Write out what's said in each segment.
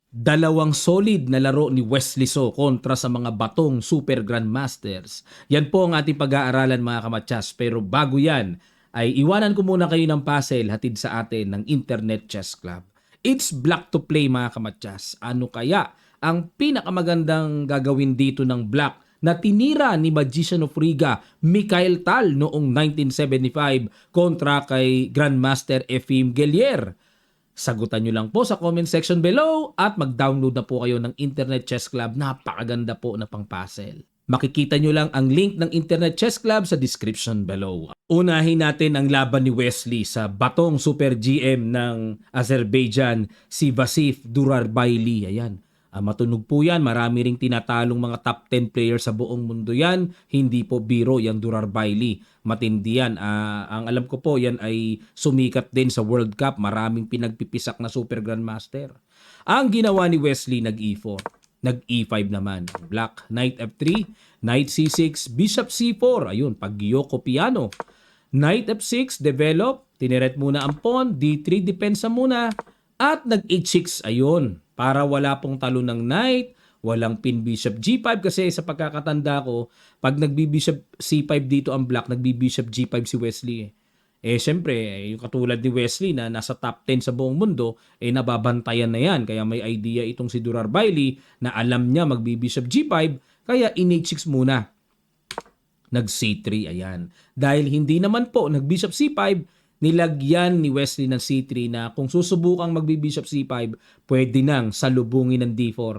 Dalawang solid na laro ni Wesley So kontra sa mga batong Super Grandmasters. Yan po ang ating pag-aaralan mga kamatsas. Pero bago yan, ay iwanan ko muna kayo ng puzzle hatid sa atin ng Internet Chess Club. It's black to play mga kamatsas. Ano kaya ang pinakamagandang gagawin dito ng black na tinira ni Magician of Riga, Mikhail Tal noong 1975 kontra kay Grandmaster Efim Gellier? Sagutan nyo lang po sa comment section below at mag-download na po kayo ng Internet Chess Club. Napakaganda po na pang-puzzle. Makikita nyo lang ang link ng Internet Chess Club sa description below. Unahin natin ang laban ni Wesley sa batong Super GM ng Azerbaijan, si Vasif Durarbayli. Ayan. Matunog po yan. Marami ring tinatalong mga top 10 players sa buong mundo yan. Hindi po biro yung Durarbayli. Matindi yan. Ang alam ko po yan ay sumikat din sa World Cup. Maraming pinagpipisak na Super Grandmaster. Ang ginawa ni Wesley, nag-E4. Nag-E5 naman. Black, Knight F3, Knight C6, Bishop C4. Ayun, pag-Yoko piano. Knight F6, develop. Tiniret muna ang pawn. D3, depensa muna. At nag-H6. Ayun, para wala pong talo ng knight, walang pin bishop g5 kasi sa pagkakatanda ko, pag nagbi-bishop c5 dito ang black, nagbi-bishop g5 si Wesley. Syempre, yung katulad ni Wesley na nasa top 10 sa buong mundo, nababantayan na yan. Kaya may idea itong si Durarbayli na alam niya magbi-bishop g5, kaya in-h6 muna. Nag-c3, ayan. Dahil hindi naman po nag-bishop c5, nilagyan ni Wesley ng C3 na kung susubukang magbi-bishop C5, pwede nang salubungin ng D4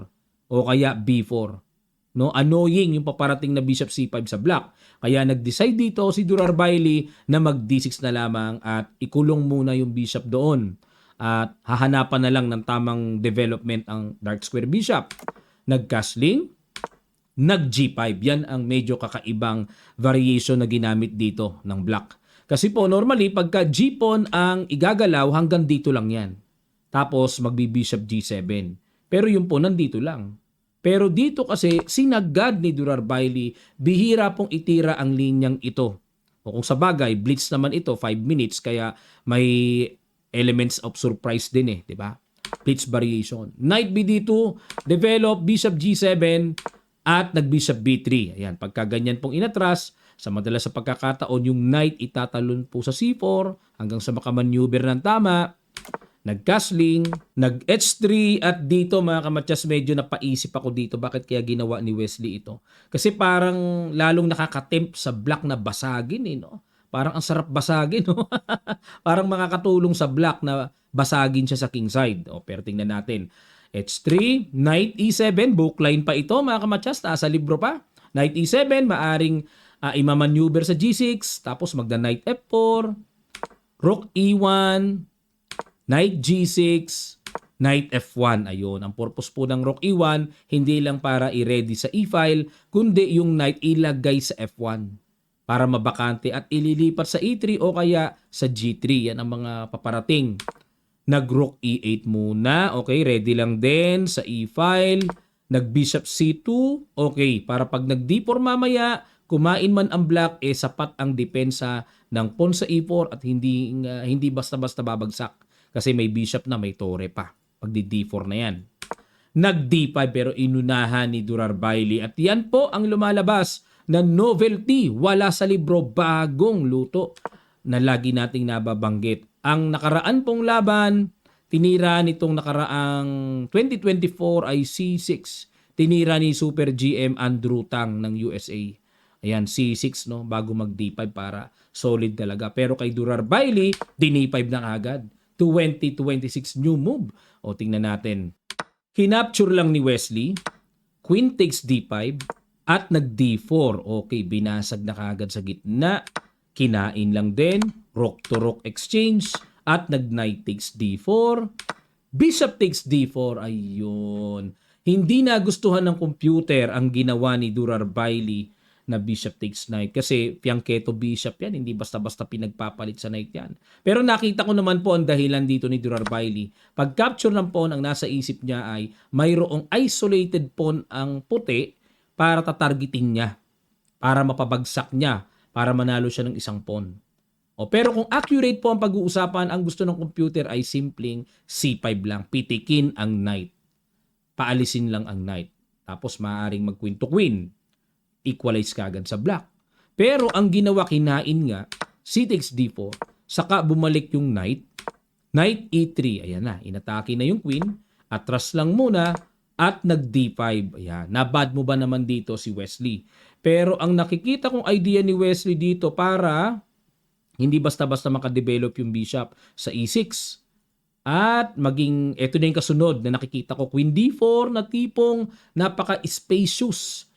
o kaya B4. No, annoying yung paparating na bishop C5 sa black. Kaya nag-decide dito si Durarbayli na mag-D6 na lamang at ikulong muna yung bishop doon. At hahanapan na lang ng tamang development ang dark square bishop. Nag-castling, nag-G5. Yan ang medyo kakaibang variation na ginamit dito ng black. Kasi po, normally, pagka G-pawn ang igagalaw, hanggang dito lang yan. Tapos, magbi-bishop G7. Pero yung pawn, nandito lang. Pero dito kasi, sinagad ni Durarbayli, bihira pong itira ang linyang ito. O kung sa bagay, blitz naman ito, 5 minutes, kaya may elements of surprise din di ba? Blitz variation. Knight BD2, develop, bishop G7, at nag-bishop B3. Ayan, pagka ganyan pong inatras, sa madalas sa pagkakataon, yung knight itatalon po sa C4 hanggang sa makamaneuver ng tama. Nag-castling, nag-H3 at dito mga kamatsas medyo napaisip ako dito bakit kaya ginawa ni Wesley ito. Kasi parang lalong nakakatempt sa black na basagin no? Parang ang sarap basagin no? Parang makakatulong sa black na basagin siya sa king side. Pero tingnan natin. H3, Knight E7, bookline pa ito mga kamatsas, taas sa libro pa. Knight E7, maaring imamaneuver sa G6, tapos magda-Knight F4, Rook E1, Knight G6, Knight F1. Ayun, ang purpose po ng Rook E1, hindi lang para i-ready sa E-file, kundi yung Knight ilagay sa F1 para mabakante at ililipat sa E3 o kaya sa G3. Yan ang mga paparating. Nag-Rook E8 muna. Okay, ready lang din sa E-file. Nag-Bishop C2. Okay, para pag nag-D4 mamaya, kumain man ang black, sapat ang depensa ng pawn sa E4 at hindi basta-basta babagsak. Kasi may bishop na, may tore pa. Pag D4 na yan. Nag-D5 pero inunahan ni Durarbayli. At yan po ang lumalabas na novelty. Wala sa libro, bagong luto na lagi nating nababanggit. Ang nakaraan pong laban, tinira nitong nakaraang 2024 ay C6. Tinira ni Super GM Andrew Tang ng USA. Ayan, C6 no, bago mag D5 para solid talaga. Pero kay Durarbayli, D5 na agad. 2026 new move. O tingnan natin. Kinapture lang ni Wesley, Queen takes D5 at nag D4. Okay, binasag na kagad sa gitna. Kinain lang din, rook to rook exchange at nag knight takes D4. Bishop takes D4. Ayun. Hindi nagustuhan ng computer ang ginawa ni Durarbayli na bishop takes knight. Kasi fianchetto bishop yan. Hindi basta-basta pinagpapalit sa knight yan. Pero nakita ko naman po ang dahilan dito ni Durarbayli. Pag capture ng pawn, ang nasa isip niya ay mayroong isolated pawn ang puti para tatargetin niya. Para mapabagsak niya. Para manalo siya ng isang pawn. Pero kung accurate po ang pag-uusapan, ang gusto ng computer ay simpleng C5 lang. Pitikin ang knight. paalisin lang ang knight. Tapos maaaring mag queen to queen. Equalize kagad sa black. Pero ang ginawa kinain nga, c takes d4, saka bumalik yung knight, knight e3, ayan na, inatake na yung queen, atras lang muna, at nag d5, ayan, nabad mo ba naman dito si Wesley? Pero ang nakikita kong idea ni Wesley dito para hindi basta-basta makadevelop yung bishop sa e6, at maging, eto na yung kasunod na nakikita ko, queen d4 na tipong napaka-spacious.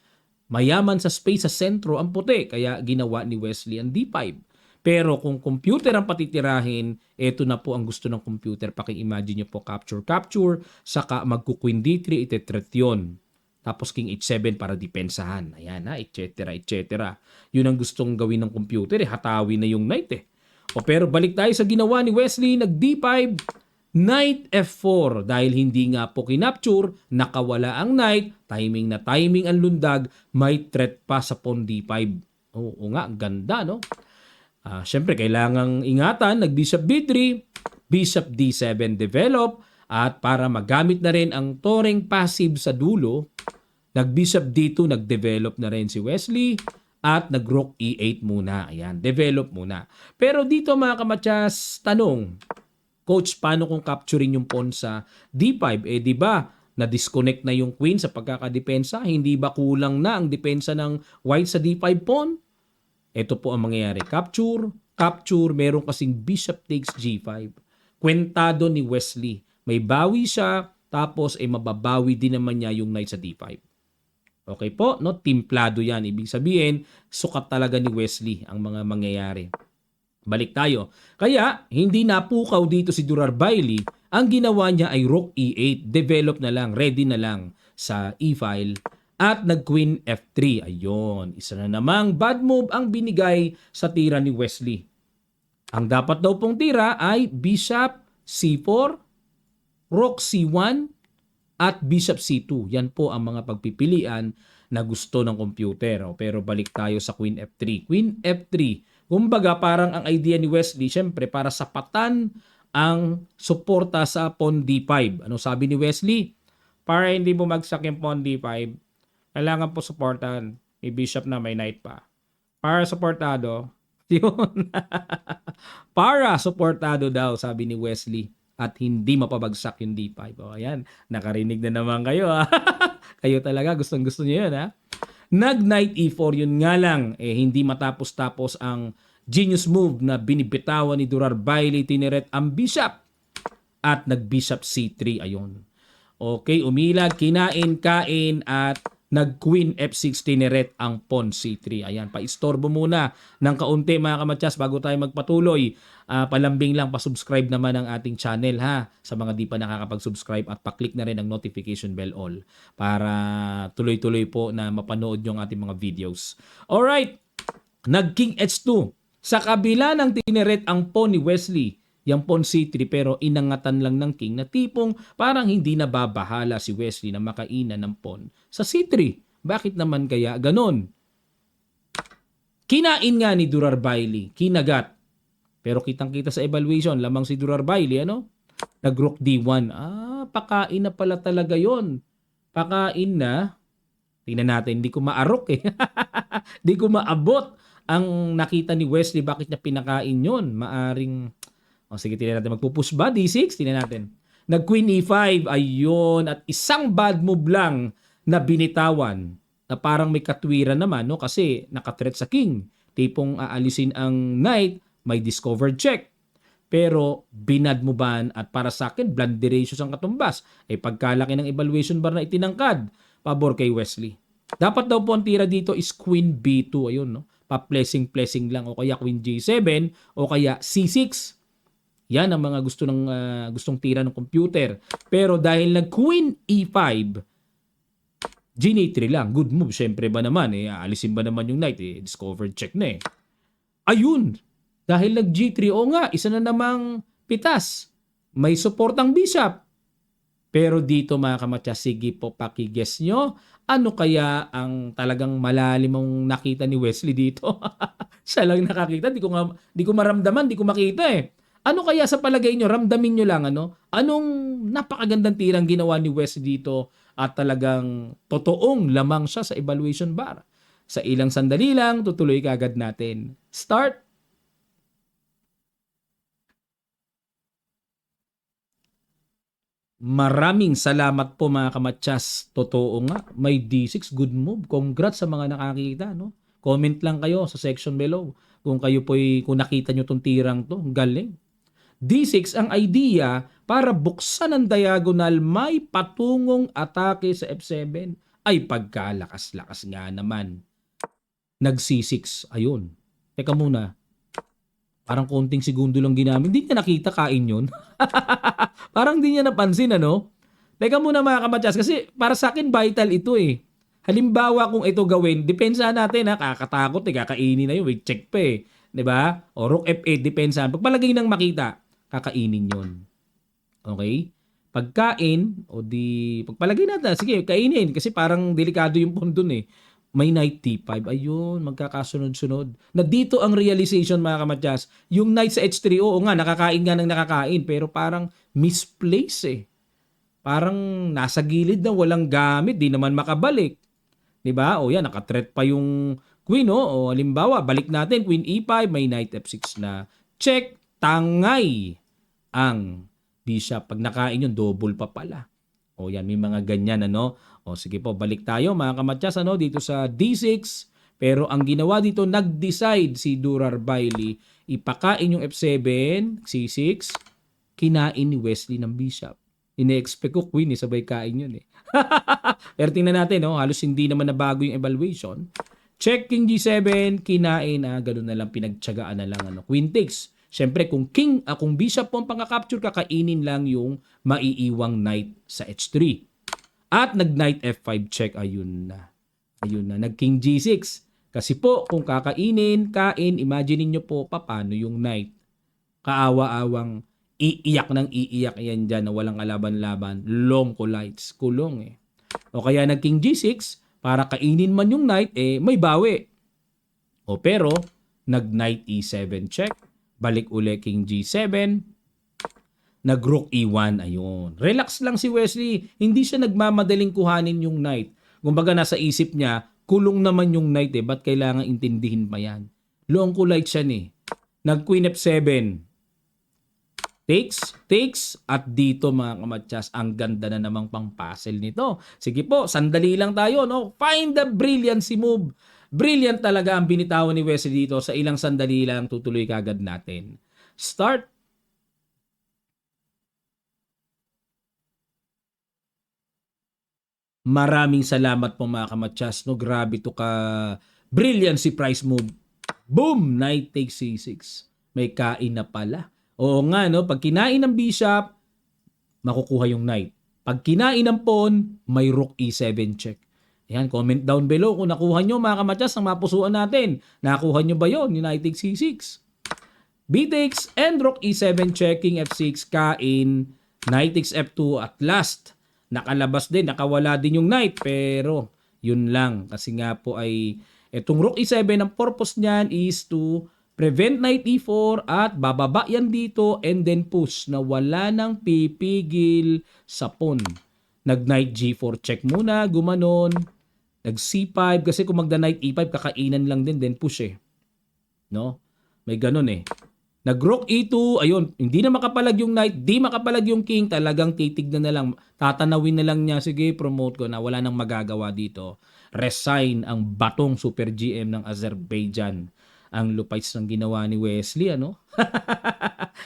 Mayaman sa space sa sentro ang puti, kaya ginawa ni Wesley ang d5. Pero kung computer ang patitirahin, eto na po ang gusto ng computer. Paki-imagine nyo po, capture, saka magku-queen d3, itetret yun. Tapos king h7 para depensahan. Ayan na, etc. Yun ang gustong gawin ng computer, hatawi na yung knight eh. O pero balik tayo sa ginawa ni Wesley, nag d5, knight f4, dahil hindi nga po kinapture, nakawala ang knight, timing na timing ang lundag, may threat pa sa pawn d5. Oo nga, ang ganda, no? Siyempre, kailangang ingatan, nag-bishop b3, bishop d7 develop, at para magamit na rin ang toreng passive sa dulo, nag-bishop d2, nag-develop na rin si Wesley, at nag-rook e8 muna. Ayan, develop muna. Pero dito mga kamatyas, tanong, Coach, paano kung capturing yung pawn sa d5? Eh, di ba, na-disconnect na yung queen sa pagkakadepensa? Hindi ba kulang na ang depensa ng white sa d5 pawn? Ito po ang mangyayari. Capture, meron kasing bishop takes g5. Kwentado ni Wesley. May bawi siya, tapos mababawi din naman niya yung knight sa d5. Okay po, no? Timplado yan. Ibig sabihin, sukat talaga ni Wesley ang mga mangyayari. Balik tayo. Kaya, hindi napukaw dito si Durar-Bailey. Ang ginawa niya ay rook e8. Develop na lang, ready na lang sa e-file. At nag-queen f3. Ayun, isa na namang bad move ang binigay sa tira ni Wesley. Ang dapat daw pong tira ay bishop c4, rook c1, at bishop c2. Yan po ang mga pagpipilian na gusto ng computer. Pero balik tayo sa queen f3. Queen f3. Kumbaga, parang ang idea ni Wesley, syempre, para sapatan ang suporta sa pawn d5. Ano sabi ni Wesley? Para hindi bumagsak yung pawn d5, kailangan po supportan. May bishop na, may knight pa. Para supportado, yun. Para supportado daw, sabi ni Wesley. At hindi mapabagsak yung d5. O, ayan, nakarinig na naman kayo. Kayo talaga, gustong-gusto niyo yun, ha? Nag-knight e4, yun nga lang, hindi matapos-tapos ang genius move na binibitawan ni Durar-Bailey, tineret ang bishop at nag-bishop c3, ayun. Okay, umilag, kinain, kain, at nag-queen f6, tineret ang pawn c3. Ayan, paistorbo muna ng kaunti mga kamatyas bago tayo magpatuloy. Palambing lang, pasubscribe naman ang ating channel ha, sa mga di pa nakakapag-subscribe, at paklik na rin ang notification bell all para tuloy-tuloy po na mapanood yung ating mga videos. Alright, nag-king h2. Sa kabila ng tineret ang pawn ni Wesley, yung pawn c3, pero inangatan lang ng king na tipong parang hindi nababahala si Wesley na makainan ng pawn sa c3. Bakit naman kaya ganon? Kinain nga ni Durar-Bailey, kinagat. Pero kitang-kita sa evaluation, lamang si Durar-Bailey, ano? Nag-rook d1. Pakain na pala talaga yon. Pakain na. Tingnan natin, hindi ko maarok eh. Hindi ko maabot ang nakita ni Wesley. Bakit niya pinakain yon? Maaring, sige, tingnan natin. Magpupush ba? D6? Tingnan natin. Nag-queen e5. Ayun. At isang bad move lang na binitawan. Na parang may katwiran naman, no? Kasi nakatret sa king. Tipong aalisin ang knight, may discovered check. Pero binadmuban, at para sa akin, blunderatious ang katumbas. Pagkalaki ng evaluation bar na itinangkad, pabor kay Wesley. Dapat daw po ang tira dito is queen b2. Ayun, no? Pa-plessing lang, o kaya queen g7, o kaya c6. Yan ang mga gustong tira ng computer. Pero dahil nag-queen e5, G3 lang. Good move. Siyempre ba naman, aalisin ba naman yung knight? Discovered check na eh. Ayun! Dahil nag-G3, nga, isa na namang pitas. May support ang bishop. Pero dito mga kamatyas, sige po, pakiguess nyo, ano kaya ang talagang malalim mong nakita ni Wesley dito? Siya lang nakakita, di ko maramdaman, di ko makita eh. Ano kaya sa palagay nyo, ramdamin nyo lang, anong napakagandang tirang ginawa ni Wes dito at talagang totoong lamang siya sa evaluation bar. Sa ilang sandali lang, tutuloy kagad natin. Start! Maraming salamat po mga kamatsas. Totoo nga, may D6, good move. Congrats sa mga nakakita, no? Comment lang kayo sa section below kung kayo kung nakita nyo tong tirang to. Galing. D6 ang idea para buksan ang diagonal may patungong atake sa F7. Ay pagkalakas-lakas nga naman. Nag C6. Ayun. Teka muna. Parang konting segundo lang ginamit. Hindi niya nakita kain yun. Parang hindi niya napansin, ano? Teka muna mga kamatsas, kasi para sa akin vital ito eh. Halimbawa kung ito gawin, depensahan natin ha, kakatakot eh, kakainin na yun, wait, check pa eh. 'Di ba? O rook F8, depensahan. Pagpalagay ng makita, kakainin yun. Okay? Pagkain, o di, pagpalagay natin, sige, kainin, kasi parang delikado yung pawn dun eh. May knight t5, ayun, magkakasunod-sunod. Na dito ang realization mga kamatyas, yung knight sa h3, oo nga, nakakain nga ng nakakain, pero parang misplace eh. Parang nasa gilid na walang gamit, di naman makabalik. 'Di ba? O yan, naka-threat pa yung queen, no? O halimbawa, balik natin, queen e5, may knight f6 na. Check, tangay ang bishop. Pag nakain yun, double pa pala. O yan, may mga ganyan, ano? O sige po, balik tayo mga kamatyas, ano? Dito sa d6. Pero ang ginawa dito, nag-decide si Durar Bailey, ipakain yung f7, c6, kinain ni Wesley ng bishop. Ine-expect ko queen eh, sabay kain yun eh. Pero tingnan natin, no? Halos hindi naman nabago yung evaluation. Check king g7, kinain, ganun na lang, pinagtsagaan na lang, ano? Queen takes. Siyempre, kung kung bishop po ang pangka-capture, kakainin lang yung maiiwang knight sa h3. At nag-knight f5 check, ayun na. Ayun na, nag-king g6. Kasi po, kung kakainin, imagine niyo po, paano yung knight? Kaawa-awang iiyak ng iiyak yan dyan na walang kalaban-laban. Long lights, kulong eh. O kaya nag-king g6, para kainin man yung knight, may bawi. O pero, nag-knight e7 check, balik uli king g7, nag-rook e1, ayun. Relax lang si Wesley, hindi siya nagmamadaling kuhanin yung knight. Kumbaga nasa isip niya, kulong naman yung knight ba't kailangan intindihin pa yan? Long lights yan eh. Nag-queen f7, takes, at dito mga kamatsas, ang ganda na namang pang-puzzle nito. Sige po, sandali lang tayo, no? Find the brilliancy move. Brilliant talaga ang binitawan ni Wesley dito. Sa ilang sandali lang, tutuloy kagad natin. Start. Maraming salamat po mga kamatsas, no? Grabe to ka brilliancy price move. Boom! Knight takes c6. May kain na pala. Oo nga, no? Pag kinain ng bishop, makukuha yung knight. Pag kinain ng pawn, may rook e7 check. Ayan, comment down below kung nakuha nyo mga kamatsas ang mapusuan natin. Nakuha nyo ba yun? Yung knight takes c6. B takes and rook e7 checking f6, kain, knight takes f2 at last. Nakalabas din, nakawala din yung knight pero yun lang. Kasi nga po ay itong rook e7, ang purpose niyan is to prevent knight e4 at bababa yan dito and then push na wala nang pipigil sa pawn. Nag-knight g4 check muna, gumanon. Nag-c5 kasi kung magda-knight e5 kakainan lang din then push eh. No? May ganun eh. Nag-rook e2, ayun, hindi na makapalag yung knight, di makapalag yung king, talagang titignan na lang, tatanawin na lang niya, sige, promote ko na, wala nang magagawa dito. Resign ang batong Super GM ng Azerbaijan. Ang lupaits ng ginawa ni Wesley, ano?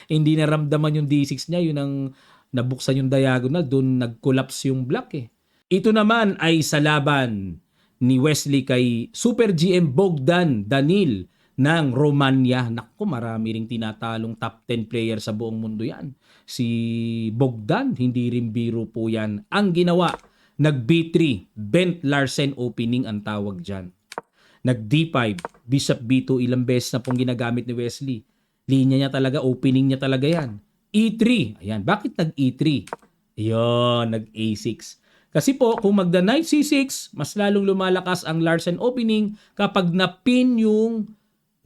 Hindi naramdaman yung D6 niya, yun ang nabuksan yung diagonal, doon nag-collapse yung block eh. Ito naman ay sa laban ni Wesley kay Super GM Bogdan Danil ng Romania. Naku, marami ring tinatalong top 10 player sa buong mundo yan. Si Bogdan, hindi rin biro po yan. Ang ginawa, nag-B3, Bent Larsen opening ang tawag dyan. Nag-D5, Bishop B2, ilang beses na pong ginagamit ni Wesley. Linya niya talaga, opening niya talaga yan. E3, ayan, bakit nag-E3? Ayan, nag-A6. Kasi po, kung magda-knight C6, mas lalong lumalakas ang Larsen opening kapag napin yung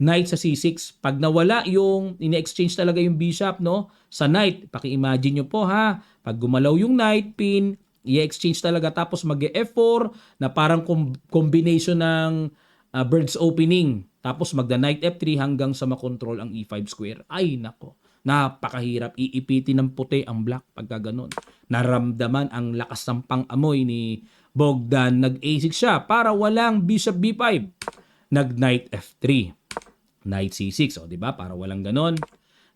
knight sa c6. Pag nawala yung ine-exchange talaga yung bishop, no, sa knight, paki-imagine nyo po ha, pag gumalaw yung knight pin, i-exchange talaga, tapos mag-F4 na parang combination ng bird's opening, tapos magda knight F3 hanggang sa makontrol ang E5 square. Ay nako, napakahirap. Iipitin ng puti ang black pagka ganun. Naramdaman ang lakas ng pang-amoy ni Bogdan. Nag-A6 siya para walang bishop B5. Nag-knight F3. Knight C6, o di ba? Para walang ganon.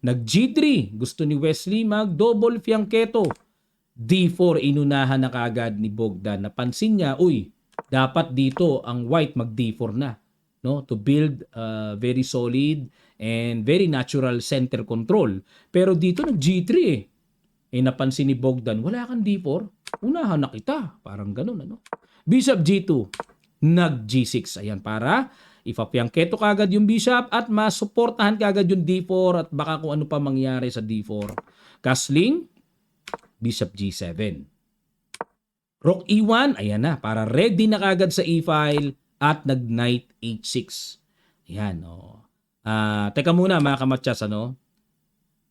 Nag-G3. Gusto ni Wesley mag-double fianchetto. D4, inunahan na kagad ni Bogdan. Napansin niya, uy, dapat dito ang white mag-D4 na, no, to build very solid and very natural center control. Pero dito nag-G3 eh. Napansin ni Bogdan, wala kang D4, unahan na kita. Parang ganun, ano? Bishop G2, nag-G6. Ayan, para ipapiangketo kagad yung bishop at masuportahan kagad yung D4 at baka kung ano pa mangyari sa D4. Castling, Bishop G7. Rook E1, ayan na, para ready na kagad sa E-file at nag-knight H6. Ayan, oh. Teka muna mga kamatsas, ano?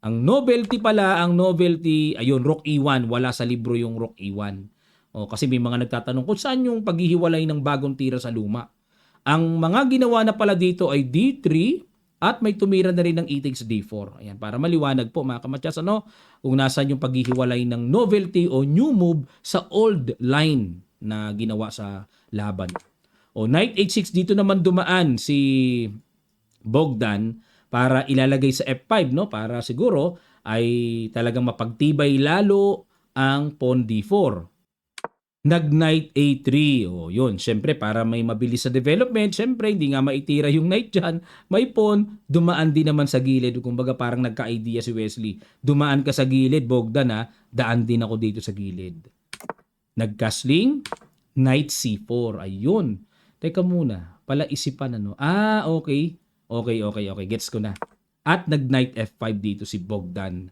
Ang novelty pala, ayun, Rook E1, wala sa libro yung Rook E1. O, kasi may mga nagtatanong kung saan yung paghihiwalay ng bagong tira sa luma. Ang mga ginawa na pala dito ay D3 at may tumira na rin ng E takes D4. Ayan, para maliwanag po mga kamatsas, ano, kung nasaan yung paghihiwalay ng novelty o new move sa old line na ginawa sa laban. O, knight H6, dito naman dumaan si Bogdan para ilalagay sa F5, no, para siguro ay talagang mapagtibay lalo ang pawn D4. Nag-knight A3. O, yun. Siyempre, para may mabilis sa development, siyempre, hindi nga maitira yung knight dyan. May pawn, dumaan din naman sa gilid. Kumbaga, parang nagka-idea si Wesley. Dumaan ka sa gilid, Bogdan, ha? Daan din ako dito sa gilid. Nag-castling, knight C4. Ayun. Teka muna. Pala isipan, ano? Okay. Okay. Gets ko na. At nag-knight F5 dito si Bogdan.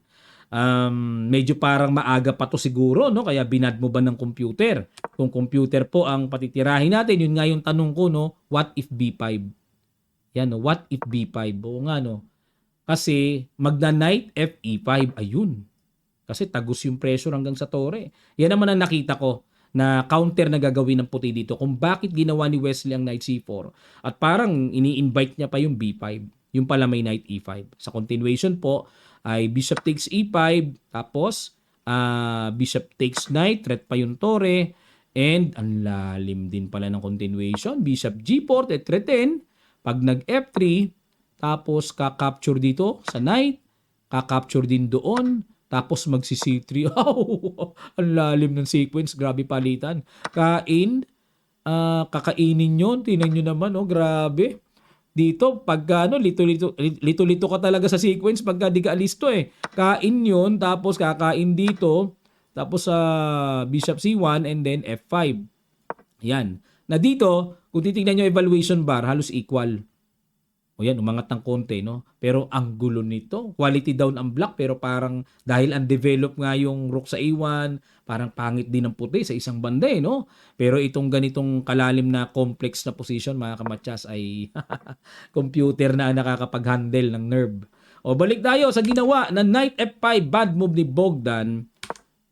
Medyo parang maaga pa to siguro, no? Kaya binad mo ba ng computer? Kung computer po ang patitirahin natin, yun nga yung tanong ko, no? What if B5? Yan, no? What if B5? Oo nga, no? Kasi magna-knight F E5, ayun. Kasi tagus yung pressure hanggang sa tore. Yan naman ang nakita ko na counter na gagawin ng puti dito kung bakit ginawa ni Wesley ang knight C4. At parang ini-invite niya pa yung B5. Yung pala may knight E5. Sa continuation po, ay bishop takes E5, tapos bishop takes knight, threat pa yung tore, and ang lalim din pala ng continuation, bishop G4, threaten, pag nag-F3, tapos kakapture dito sa knight, kakapture din doon, tapos magsi-C3. Ang lalim ng sequence, grabe palitan. Kakainin yun, tinan nyo naman, oh, grabe. Dito, pagka lito-lito ka talaga sa sequence pagka di ka alisto eh. Kain yun, tapos kakain dito, tapos sa bishop C1 and then F5. Yan. Na dito, kung titignan nyo evaluation bar, halos equal. O yan, umangat ng konti, no? Pero ang gulo nito, quality down ang black, pero parang dahil undeveloped nga yung rook sa A1, parang pangit din ang puti sa isang banda, no? Pero itong ganitong kalalim na complex na position, mga kamatsas, ay computer na nakakapag-handle ng nerve. O balik tayo sa ginawa na knight F5, bad move ni Bogdan,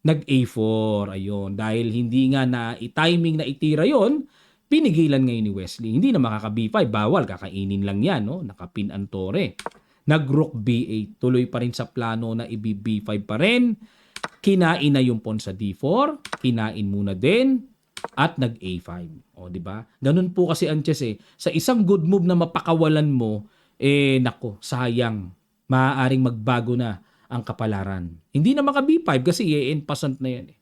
nag-A4, ayun. Dahil hindi nga na timing na itira yon, pinigilan ngayon ni Wesley. Hindi na makaka-B5. Bawal. Kakainin lang yan. No? Nakapin ang tore. Nag-rook B8. Tuloy pa rin sa plano na i-B5 pa rin. Kinain na yung pawn sa D4. Kinain muna din. At nag-A5. O, diba? Ganun po kasi ang chess eh. Sa isang good move na mapakawalan mo, nako, sayang. Maaaring magbago na ang kapalaran. Hindi na maka-B5 kasi i-enpasant na yan eh.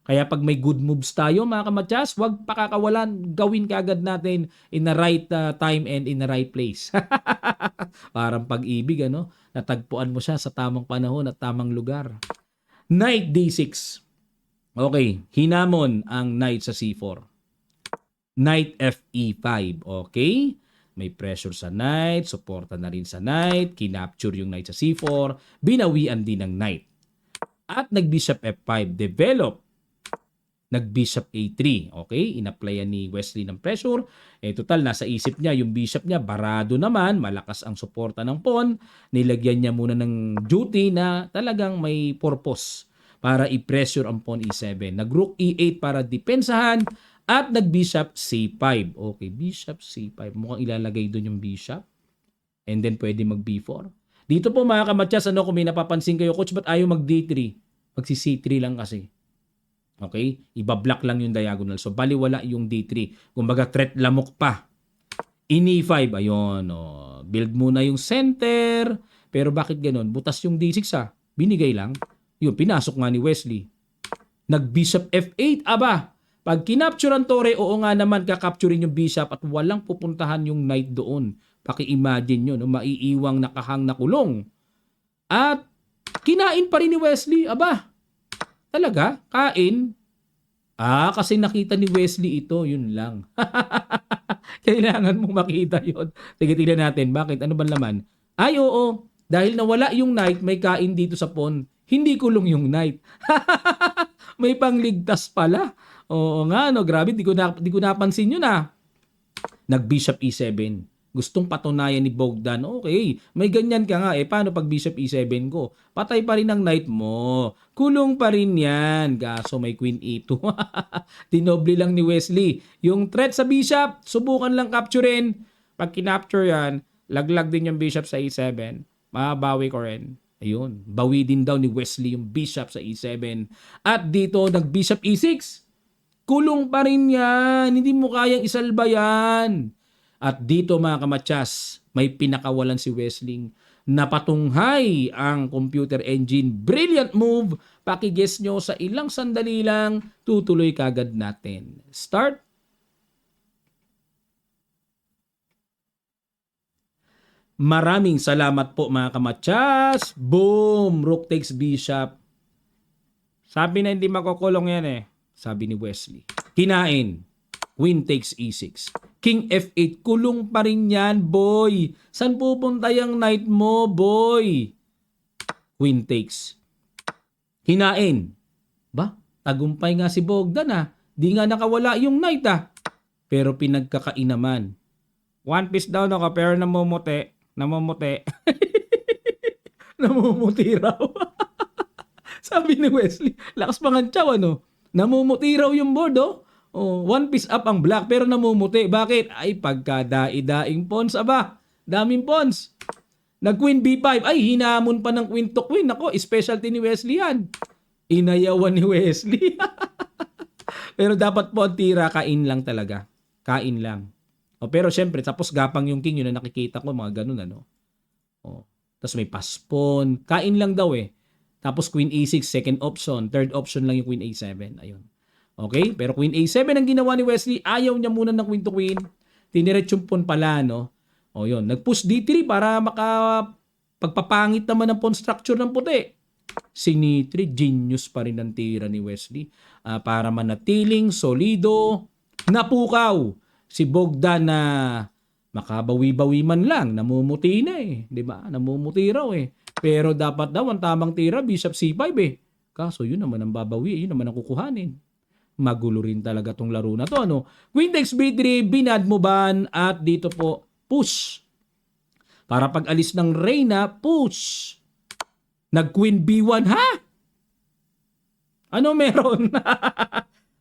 Kaya pag may good moves tayo mga kamatsas, huwag pakakawalan, gawin kaagad natin in the right time and in the right place. Parang pag-ibig, ano? Natagpuan mo siya sa tamang panahon at tamang lugar. Knight D6. Okay, hinamon ang knight sa C4. Knight FE5. Okay, may pressure sa knight, suporta na rin sa knight, kinapture yung knight sa C4, binawian din ng knight. At nag-bishop F5, develop. Nag-bishop A3. Okay? Inapplyan ni Wesley ng pressure. Total, nasa isip niya, yung bishop niya, barado naman, malakas ang suporta ng pawn. Nilagyan niya muna ng duty na talagang may purpose para i-pressure ang pawn E7. Nag-rook E8 para depensahan at nag-bishop C5. Okay, bishop C5. Mukhang ilalagay doon yung bishop. And then pwede mag-B4. Dito po mga kamatyas, kung may napapansin kayo, coach, ba't ayaw mag-D3? Magsi-C3 lang kasi. Okay? Iba-block lang yung diagonal. So, baliwala yung D3. Kumbaga, threat lamok pa. In E5, ayun. Build muna yung center. Pero bakit ganun? Butas yung D6 Binigay lang. Yun, pinasok nga ni Wesley. Nag-bishop F8. Aba, pag kinapture ang tore, oo nga naman, kakapturein yung bishop at walang pupuntahan yung knight doon. Paki-imagine yun, maiiwang nakahang na kulong. At kinain pa rin ni Wesley. Aba, talaga? Kain? Kasi nakita ni Wesley ito, yun lang. Kailangan mong makita yun. Sige, tignan natin. Bakit? Ano ba laman? Ay, oo. Dahil nawala yung knight, may kain dito sa pawn. Hindi kulong yung knight. May pangligtas pala. Oo nga, no, grabe. Di ko napansin yun Nag-bishop E7. Gustong patunayan ni Bogdan, okay, may ganyan ka nga paano pag bishop E7 ko? Patay pa rin ang knight mo. Kulong pa rin yan. Kaso may queen E2. Tinoble lang ni Wesley. Yung threat sa bishop, subukan lang capturein. Pag kinapture yan, laglag din yung bishop sa E7. Mabawi ko rin. Ayun, bawi din daw ni Wesley yung bishop sa E7. At dito, nag-bishop E6. Kulong pa rin yan. Hindi mo kayang isalba yan. At dito mga kamatyas, may pinakawalan si Wesley. Napatunghay ang computer engine. Brilliant move. Pakiguess nyo sa ilang sandali lang, tutuloy kagad natin. Start. Maraming salamat po mga kamatyas. Boom! Rook takes bishop. Sabi na hindi makukulong yan sabi ni Wesley. Kinain. Queen takes E6. King F8. Kulong pa rin yan, boy. San pupunta yung knight mo, boy? Queen takes. Hinain. Ba? Tagumpay nga si Bogdan Di nga nakawala yung knight Pero pinagkakainaman. One piece daw pero namumuti. Namumuti. Namumuti raw. Sabi ni Wesley. Lakas pangantsaw Namumuti raw yung board one piece up ang black pero namumuti. Bakit? Ay pagkadai-daing pawns Daming pawns. Nag-queen B5. Ay hinamon pa ng queen to queen. Ako, specialty ni Wesley yan. Inayawan ni Wesley. Pero dapat po ang tira, kain lang talaga. Kain lang. Pero syempre, tapos gapang yung king yun na nakikita ko, mga ganun tapos may pass pawn. Kain lang daw Tapos queen A6, second option. Third option lang yung queen A7. Ayun. Okay? Pero queen A7 ang ginawa ni Wesley. Ayaw niya muna ng queen to queen. Tiniret yung pawn pala, yun. Nag-push D3 para pagpapangit naman ang pawn structure ng puti. Sinitri, genius pa rin ang tira ni Wesley. Para manatiling solido. Napukaw si Bogdan na makabawi-bawi man lang. Namumuti na Diba? Namumuti raw Pero dapat daw ang tamang tira, bishop C5 Kaso yun naman ang babawi. Yun naman ang kukuhanin. Magulo rin talaga tong laro na to. Queen takes B3, binad mo ban, at dito po, push. Para pag alis ng reyna, push. Nag-queen B1, Ano meron?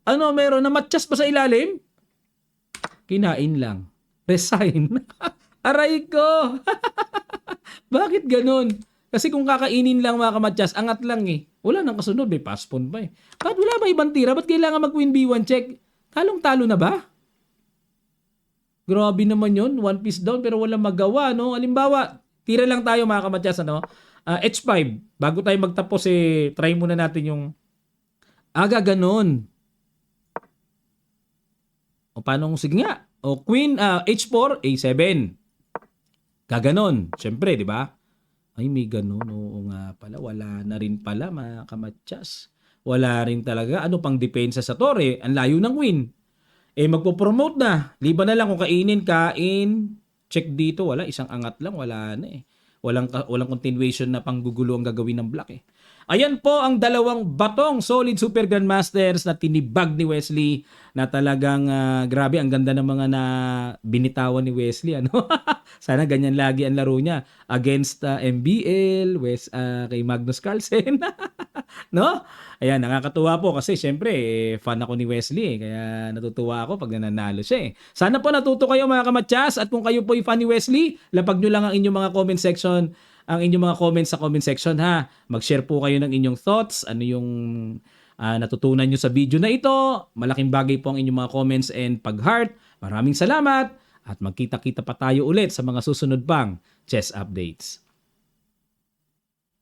Ano meron? Namatyas pa sa ilalim? Kinain lang. Resign. Aray ko! Bakit ganun? Kasi kung kakainin lang mga kamatyas, angat lang Wala nang kasunod, may pass pawn pa Bakit wala ba ibang tira? Ba't kailangan mag-queen B1 check? Talong-talo na ba? Grabe naman yun. One piece down pero walang magawa, Halimbawa, tira lang tayo mga kamatyas, H5. Bago tayo magtapos, try muna natin yung ganun. O paano sige nga? O queen, H4, A7. Gaganon. Siyempre, di ba? Ay, may ganun. Oo nga pala. Wala na rin pala, mga kamatyas. Wala rin talaga. Ano pang depensa sa tore? Ang layo ng queen. Magpo-promote na. Liban na lang kung kainin. Check dito. Wala. Isang angat lang. Wala na Walang continuation na panggugulo ang gagawin ng black Ayan po ang dalawang batong solid Super Grandmasters na tinibag ni Wesley na talagang grabe ang ganda ng mga na binitawan ni Wesley ano. Sana ganyan lagi ang laro niya against MBL, kay Magnus Carlsen. No? Ayan, nakakatuwa po kasi syempre fan ako ni Wesley kaya natutuwa ako pag nananalo siya Sana po natuto kayo mga kamatyas at kung kayo po ay fan ni Wesley, lapag nyo lang ang inyong mga comment section, ang inyong mga comments sa comment section ha. Mag-share po kayo ng inyong thoughts, ano yung natutunan nyo sa video na ito. Malaking bagay po ang inyong mga comments and pag-heart. Maraming salamat at magkita-kita pa tayo ulit sa mga susunod pang chess updates.